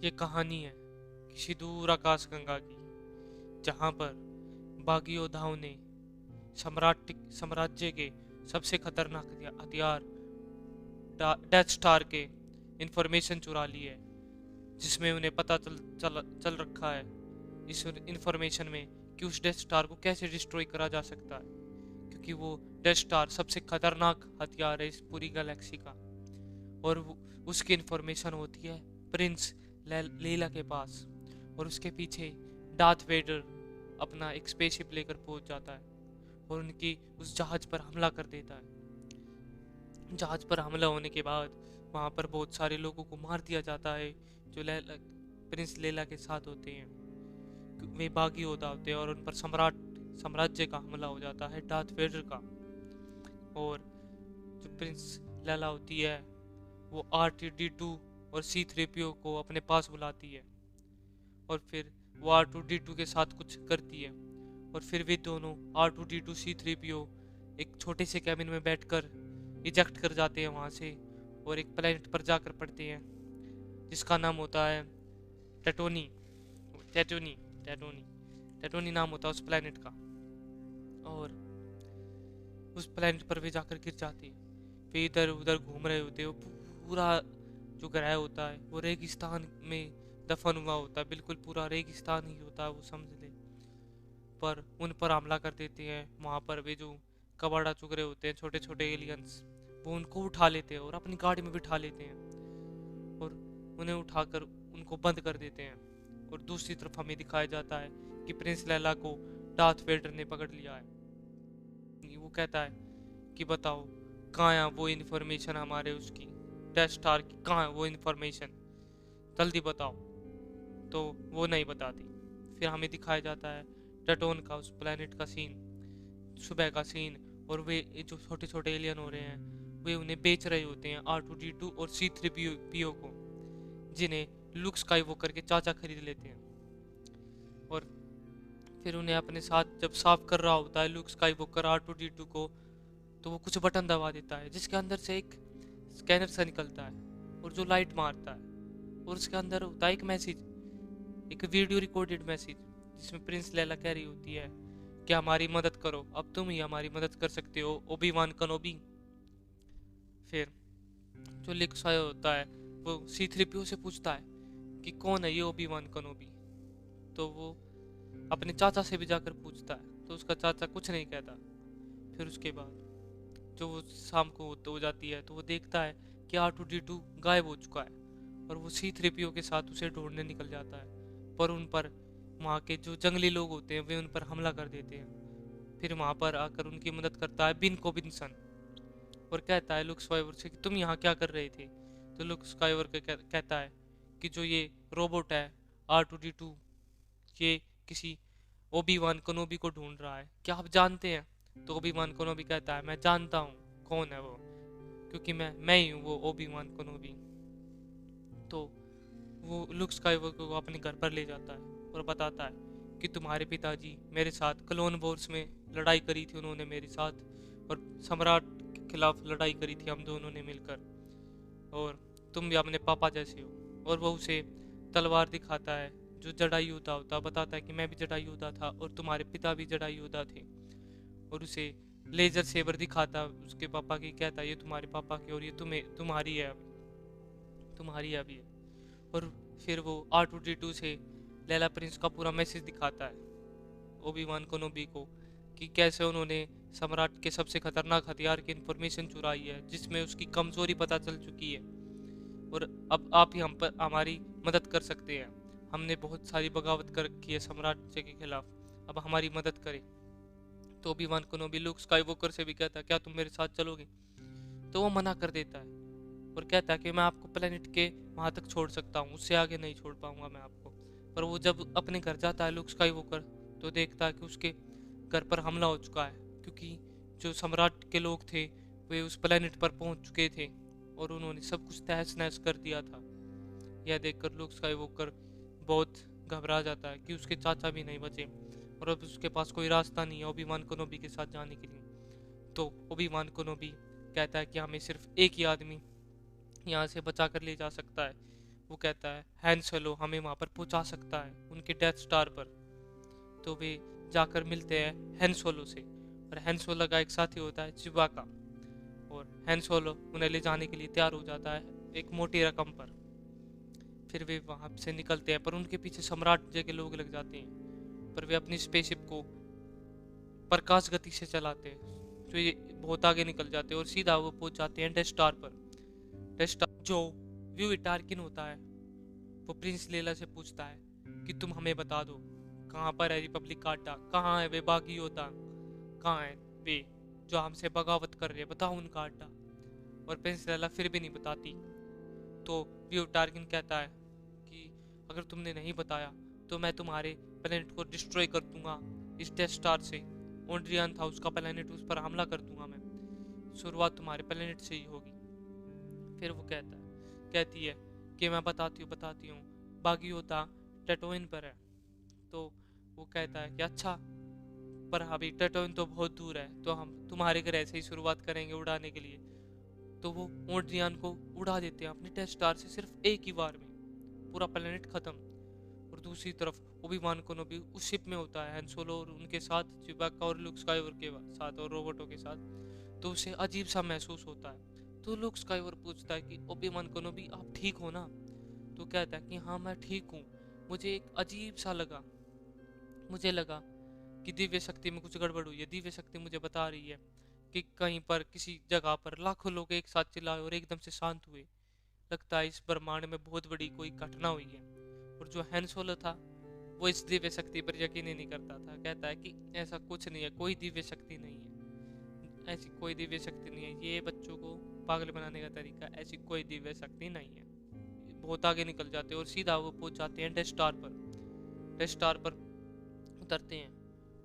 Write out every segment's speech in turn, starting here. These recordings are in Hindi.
ये कहानी है किसी दूर आकाशगंगा की, जहां पर बागी योद्धाओं ने साम्राज्य के सबसे खतरनाक हथियार डेथ स्टार के इंफॉर्मेशन चुरा ली है, जिसमें उन्हें पता चल रखा है इस इंफॉर्मेशन में कि उस डेथ स्टार को कैसे डिस्ट्रॉय करा जा सकता है, क्योंकि वो डेथ स्टार सबसे खतरनाक हथियार है इस पूरी गैलेक्सी का। और उसकी इंफॉर्मेशन होती है प्रिंस लीला के पास, और उसके पीछे डार्थ वेडर अपना एक स्पेसशिप लेकर पहुंच जाता है और उनकी उस जहाज पर हमला कर देता है। जहाज पर हमला होने के बाद वहां पर बहुत सारे लोगों को मार दिया जाता है जो प्रिंस लेला के साथ होते हैं। वे बागी होता होते हैं और उन पर साम्राज्य का हमला हो जाता है डार्थ वेडर का। और जो प्रिंस लैला होती है वो R2D2 और C3PO को अपने पास बुलाती है, और फिर वो R2D2 के साथ कुछ करती है, और फिर वे दोनों R2D2 C3PO एक छोटे से कैबिन में बैठकर इजेक्ट कर जाते हैं वहां से, और एक प्लेनेट पर जाकर पड़ते हैं जिसका नाम होता है टेटोनी टेटोनी टेटोनी टेटोनी नाम होता है उस प्लेनेट का। और उस प्लेनेट पर वे जाकर गिर जाते हैं। वे इधर उधर घूम रहे होते हैं। पूरा जो ग्रह होता है वो रेगिस्तान में दफन हुआ होता है, बिल्कुल पूरा रेगिस्तान ही होता है वो, समझ ले। पर उन पर हमला कर देते हैं। वहां पर वे जो कबाड़ा चुग रहे होते हैं छोटे छोटे एलियंस, वो उनको उठा लेते हैं और अपनी गाड़ी में बिठा लेते हैं और उन्हें उठाकर उनको बंद कर देते हैं। और दूसरी तरफ हमें दिखाया जाता है कि प्रिंस लैला को डार्थ वेडर ने पकड़ लिया है। वो कहता है कि बताओ कहाँ है वो इन्फॉर्मेशन हमारे उसकी डेथ स्टार की, कहाँ है वो इन्फॉर्मेशन, जल्दी बताओ। तो वो नहीं बताती। फिर हमें दिखाया जाता है टटोन का उस प्लेनेट का सीन, सुबह का सीन, और वे जो छोटे छोटे एलियन हो रहे हैं वे उन्हें बेच रहे होते हैं R2D2 और C3PO को, जिन्हें लुक स्काईवॉकर के चाचा खरीद लेते हैं। और फिर उन्हें अपने साथ जब साफ कर रहा होता है लुक स्काईवॉकर R2D2 को, तो वो कुछ बटन दबा देता है जिसके अंदर से एक स्कैनर सा निकलता है और जो लाइट मारता है, और उसके अंदर होता है एक मैसेज, एक वीडियो रिकॉर्डेड मैसेज, जिसमें प्रिंस लैला कह रही होती है कि हमारी मदद करो, अब तुम ही हमारी मदद कर सकते हो ओबी वान कनोबी। फिर जो लिक्स होता है वो C3PO से पूछता है कि कौन है ये ओबी वान कनोबी। तो वो अपने चाचा से भी जाकर पूछता है, तो उसका चाचा कुछ नहीं कहता। फिर उसके बाद जो वो शाम को हो जाती है तो वो देखता है कि R2D2 गायब हो चुका है, और वो C3PO के साथ उसे ढूंढने निकल जाता है। पर उन पर वहाँ के जो जंगली लोग होते हैं वे उन पर हमला कर देते हैं। फिर वहाँ पर आकर उनकी मदद करता है बिन कोबिन्सन, और कहता है लुक स्काईवॉकर से कि तुम यहाँ क्या कर रहे थे। तो लुक स्काईवॉकर कहता है कि जो ये रोबोट है R2D2, ये किसी ओबी वान कनोबी को ढूंढ रहा है, क्या आप जानते हैं। तो ओबी वान कनोबी कहता है मैं जानता हूँ कौन है वो, क्योंकि मैं ही हूँ वो ओबी वान कनोबी। तो वो लुक स्काईवॉकर को अपने घर पर ले जाता है और बताता है कि तुम्हारे पिताजी मेरे साथ क्लोन वॉर्स में लड़ाई करी थी उन्होंने मेरे साथ, और सम्राट के खिलाफ लड़ाई करी थी हम दोनों ने मिलकर, और तुम भी अपने पापा जैसे हो। और वो उसे तलवार दिखाता है जो जटायु योद्धा होता, बताता है कि मैं भी जटायु योद्धा था और तुम्हारे पिता भी जटायु योद्धा थे। और उसे लेजर सेबर दिखाता उसके पापा की, कहता है ये तुम्हारे पापा की और ये तुम्हारी है तुम्हारी है अभी। और फिर वो R2D2 से लैला प्रिंस का पूरा मैसेज दिखाता है ओबी वान कनोबी को कि कैसे उन्होंने सम्राट के सबसे खतरनाक हथियार की इंफॉर्मेशन चुराई है, जिसमें उसकी कमजोरी पता चल चुकी है, और अब आप ही हम पर हमारी मदद कर सकते हैं। हमने बहुत सारी बगावत कर रखी है सम्राट के खिलाफ, अब हमारी मदद करें। तो ओबी वान कनोबी लुक स्काईवॉकर से भी कहता है क्या तुम मेरे साथ चलोगे। तो वो मना कर देता है और कहता है कि मैं आपको प्लेनेट के वहां तक छोड़ सकता हूँ, उससे आगे नहीं छोड़ पाऊंगा मैं आपको। पर वो जब अपने घर जाता है लुक स्काईवॉकर, तो देखता है कि उसके घर पर हमला हो चुका है, क्योंकि जो सम्राट के लोग थे वे उस प्लेनेट पर पहुंच चुके थे और उन्होंने सब कुछ तहस नहस कर दिया था। यह देखकर लुक स्काईवॉकर बहुत घबरा जाता है कि उसके चाचा भी नहीं बचे और अब उसके पास कोई रास्ता नहीं है ओबी वान कनोबी के साथ जाने के लिए। तो ओबी वान कनोबी कहता है कि हमें सिर्फ एक ही आदमी यहाँ से बचा कर ले जा सकता है, वो कहता है हैन सोलो हमें वहाँ पर पहुँचा सकता है उनके डेथ स्टार पर। तो वे जाकर मिलते हैं हैन सोलो से, और हैन सोलो का एक साथी होता है चिबाका, और हैन सोलो उन्हें ले जाने के लिए तैयार हो जाता है एक मोटी रकम पर। फिर वे वहाँ से निकलते हैं, पर उनके पीछे सम्राट जैसे लोग लग जाते हैं, पर वे अपनी स्पेसशिप को प्रकाश गति से चलाते हैं, तो ये बहुत आगे निकल जाते हैं और सीधा वो पहुंच जाते हैं डेथ स्टार पर। डेथ स्टार जो व्यू टार्किन होता है, वो प्रिंस लेला से पूछता है कि तुम हमें बता दो कहाँ पर है रिपब्लिक का अड्डा, कहाँ है वे बागी योद्धा, कहाँ है वे जो हमसे बगावत कर रहे हैं, बताओ उनका अड्डा। और प्रिंस लेला फिर भी नहीं बताती। तो व्यू टार्किन कहता है कि अगर तुमने नहीं बताया तो मैं तुम्हारे प्लेनेट को डिस्ट्रॉय कर दूंगा इस डेथ स्टार से। ओड्रियन था उसका प्लेनेट, उस पर हमला कर दूंगा मैं, शुरुआत तुम्हारे प्लेनेट से ही होगी। फिर वो कहती है कि मैं बताती हूँ बागी योद्धा टेटोइन पर है। तो वो कहता है कि अच्छा, पर अभी टेटोइन तो बहुत दूर है, तो हम तुम्हारे घर ऐसे ही शुरुआत करेंगे उड़ाने के लिए। तो वो ओड्रियन को उड़ा देते हैं अपने डेथ स्टार से सिर्फ एक ही बार में, पूरा प्लेनेट खत्म। और दूसरी तरफ ओबी-वान केनोबी उस शिप में होता है हैन सोलो और उनके साथ चिबाका और लुक स्काईवॉकर के साथ और रोबोटों के साथ। तो उसे अजीब सा महसूस होता है। तो लुक स्काईवॉकर पूछता है कि ओबी-वान केनोबी आप ठीक हो ना? तो कहता है कि हाँ मैं ठीक हूँ, मुझे एक अजीब सा लगा, मुझे लगा कि दिव्य शक्ति में कुछ गड़बड़ हुई है। दिव्य शक्ति मुझे बता रही है कि कहीं पर किसी जगह पर लाखों लोग एक साथ चिल्लाए और एकदम से शांत हुए। लगता है इस ब्रह्मांड में बहुत बड़ी कोई घटना हुई है। और जो हैन सोलो था वो इस दिव्य शक्ति पर यकीन ही नहीं करता था। कहता है कि ऐसा कुछ नहीं है, कोई दिव्य शक्ति नहीं है, ऐसी कोई दिव्य शक्ति नहीं है, ये बच्चों को पागल बनाने का तरीका, ऐसी कोई दिव्य शक्ति नहीं है। बहुत आगे निकल जाते हैं और सीधा वो पहुंच जाते हैं डेथ स्टार पर। डेथ स्टार पर उतरते हैं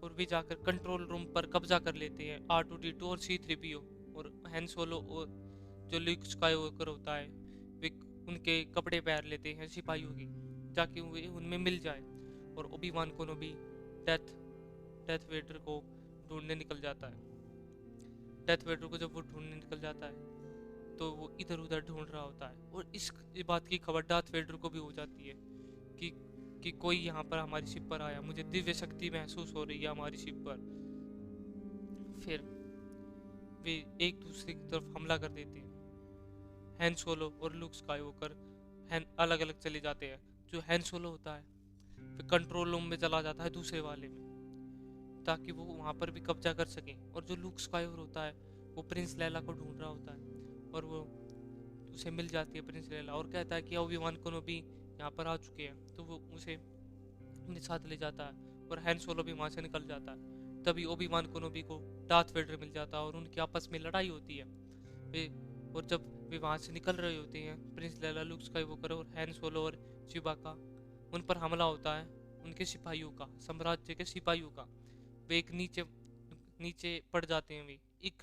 और भी जाकर कंट्रोल रूम पर कब्जा कर लेते हैं R2D2 और C3PO। और हैन सोलो और जो ल्यूक स्काईवॉकर होता है वे उनके कपड़े पहन लेते हैं सिपाहियों की, ताकि वे उनमें मिल जाए। और ओबी-वान केनोबी डेथ वेडर को ढूंढने निकल जाता है। डेथ वेडर को जब वो ढूंढने निकल जाता है तो वो इधर उधर ढूंढ रहा होता है, और इस बात की खबर डार्थ वेडर को भी हो जाती है कि कोई यहाँ पर हमारी शिप पर आया, मुझे दिव्य शक्ति महसूस हो रही है हमारी शिप पर। फिर वे एक दूसरे की तरफ हमला कर देते हैं। हैन सोलो और लुक स्काईवॉकर अलग अलग चले जाते हैं। जो हैन सोलो होता है फिर कंट्रोल रूम में चला जाता है दूसरे वाले में, ताकि वो वहाँ पर भी कब्जा कर सके। और जो लुक स्काईवॉकर होता है वो प्रिंस लैला को ढूंढ रहा होता है, और वो उसे मिल जाती है प्रिंस लैला, और कहता है कि ओबी-वान केनोबी यहाँ पर आ चुके हैं। तो वो उसे अपने साथ ले जाता है और हैन सोलो भी वहाँ से निकल जाता है। तभी ओबी-वान केनोबी को डार्थ वेडर मिल जाता है और उनकी आपस में लड़ाई होती है। और जब वे वहाँ से निकल रहे होते हैं, प्रिंस लैला, लुक स्काईवॉकर और हैन सोलो और चिबाका, उन पर हमला होता है उनके सिपाहियों का, साम्राज्य के सिपाहियों का। वे एक नीचे पड़ जाते हैं, वे एक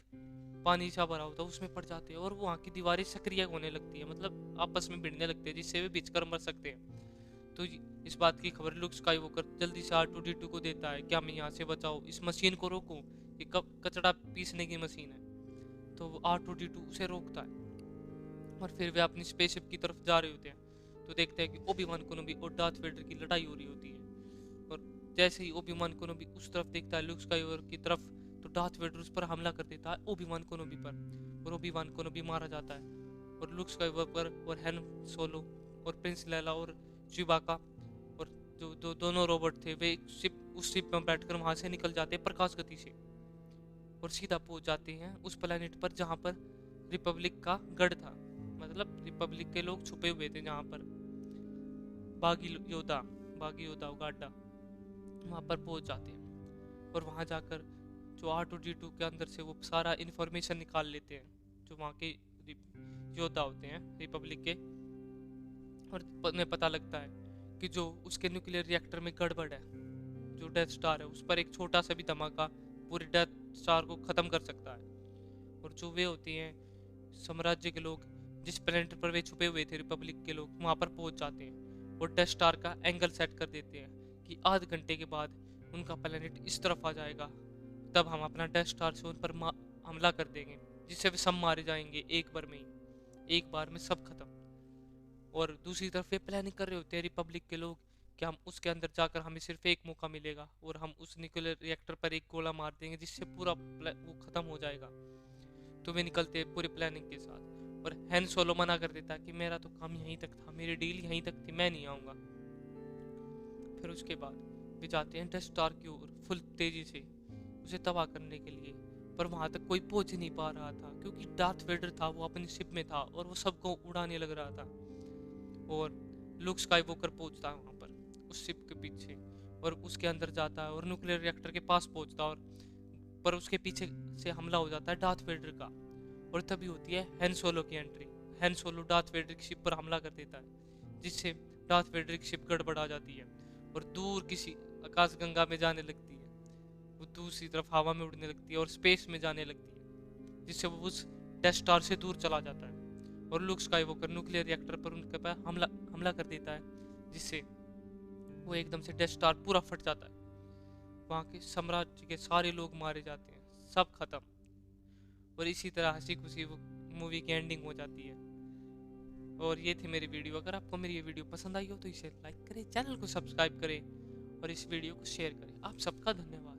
पानी सा भरा होता है उसमें पड़ जाते हैं, और वहाँ की दीवारें सक्रिय होने लगती है, मतलब आपस में भिड़ने लगते हैं, जिससे वे बिछकर मर सकते हैं। तो इस बात की खबर लुक स्काईवॉकर जल्दी से R2D2 को देता है कि हमें यहाँ से बचाओ, इस मशीन को रोको, ये कचड़ा पीसने की मशीन है। तो वो R2D2 उसे रोकता है, और फिर वे अपनी स्पेसशिप की तरफ जा रहे होते हैं। तो देखते हैं कि ओबी-वान केनोबी और डार्थ वेडर की लड़ाई हो रही होती है। और जैसे ही ओबी-वान केनोबी उस तरफ देखता है लुक स्काईवॉकर की तरफ, तो डार्थ वेडर उस पर हमला कर देता है ओबी-वान केनोबी पर, और ओबी-वान केनोबी मारा जाता है। और लुक स्काईवॉकर और हैन सोलो और प्रिंस लैला और चिबाका और जो दोनों रोबोट थे वे उस शिप में बैठकर वहां से निकल जाते हैं प्रकाश गति से, और सीधा पहुंच जाते हैं उस प्लेनेट पर जहां पर रिपब्लिक का गढ़ था, मतलब रिपब्लिक के लोग छुपे हुए थे, जहां पर बागी योद्धा का अड्डा। वहां पर पहुंच जाते हैं और वहां जाकर जो R2D2 के अंदर से वो सारा इन्फॉर्मेशन निकाल लेते हैं, जो वहाँ के योद्धा होते हैं रिपब्लिक के। और उन्हें पता लगता है कि जो उसके न्यूक्लियर रिएक्टर में गड़बड़ है, जो डेथ स्टार है उस पर एक छोटा सा भी धमाका पूरे डेथ स्टार को ख़त्म कर सकता है। और जो वे होते हैं साम्राज्य के लोग, जिस प्लेनेट पर वे छुपे हुए थे रिपब्लिक के लोग, वहाँ पर पहुँच जाते हैं और डेथ स्टार का एंगल सेट कर देते हैं कि आध घंटे के बाद उनका प्लेनेट इस तरफ आ जाएगा, तब हम अपना डेथ स्टार से उन पर हमला कर देंगे, जिससे वे सब मारे जाएंगे एक बार में ही, एक बार में सब खत्म। और दूसरी तरफ ये प्लानिंग कर रहे होते हैं रिपब्लिक के लोग कि हम उसके अंदर जाकर हमें सिर्फ एक मौका मिलेगा और हम उस न्यूक्लियर रिएक्टर पर एक गोला मार देंगे जिससे पूरा वो खत्म हो जाएगा। तो वे निकलते हैं पूरी प्लानिंग के साथ और हैन सोलो मना कर देता है कि मेरा तो काम यहीं तक था, मेरी डील यहीं तक थी, मैं नहीं आऊँगा। फिर उसके बाद वे जाते हैं डेथ स्टार की ओर फुल तेजी से उसे तबाह करने के लिए, पर वहां तक कोई पहुंच नहीं पा रहा था क्योंकि डार्थ वेडर था वो अपनी शिप में था और वो सबको उड़ाने लग रहा था। और लुक स्काईवॉकर पहुंचता है वहां पर उस शिप के पीछे और उसके अंदर जाता है और न्यूक्लियर रिएक्टर के पास पहुंचता है, और पर उसके पीछे से हमला हो जाता है डार्थ वेडर का। और तभी होती है हैन सोलो की एंट्री। हैन सोलो डार्थ वेडर की शिप पर हमला कर देता है जिससे डार्थ वेडर की शिप गड़बड़ा जाती है और दूर किसी आकाशगंगा में जाने लगती है। वो दूसरी तरफ हवा में उड़ने लगती है और स्पेस में जाने लगती है जिससे वो उस डेथ स्टार से दूर चला जाता है। और लुक स्काईवॉकर न्यूक्लियर रिएक्टर पर उनके पास हमला कर देता है जिससे वो एकदम से डेथ स्टार पूरा फट जाता है। वहाँ के साम्राज्य के सारे लोग मारे जाते हैं, सब खत्म। और इसी तरह हंसी खुशी वो मूवी की एंडिंग हो जाती है। और ये थी मेरी वीडियो। अगर आपको मेरी ये वीडियो पसंद आई हो तो इसे लाइक करें, चैनल को सब्सक्राइब करें और इस वीडियो को शेयर करें। आप सबका धन्यवाद।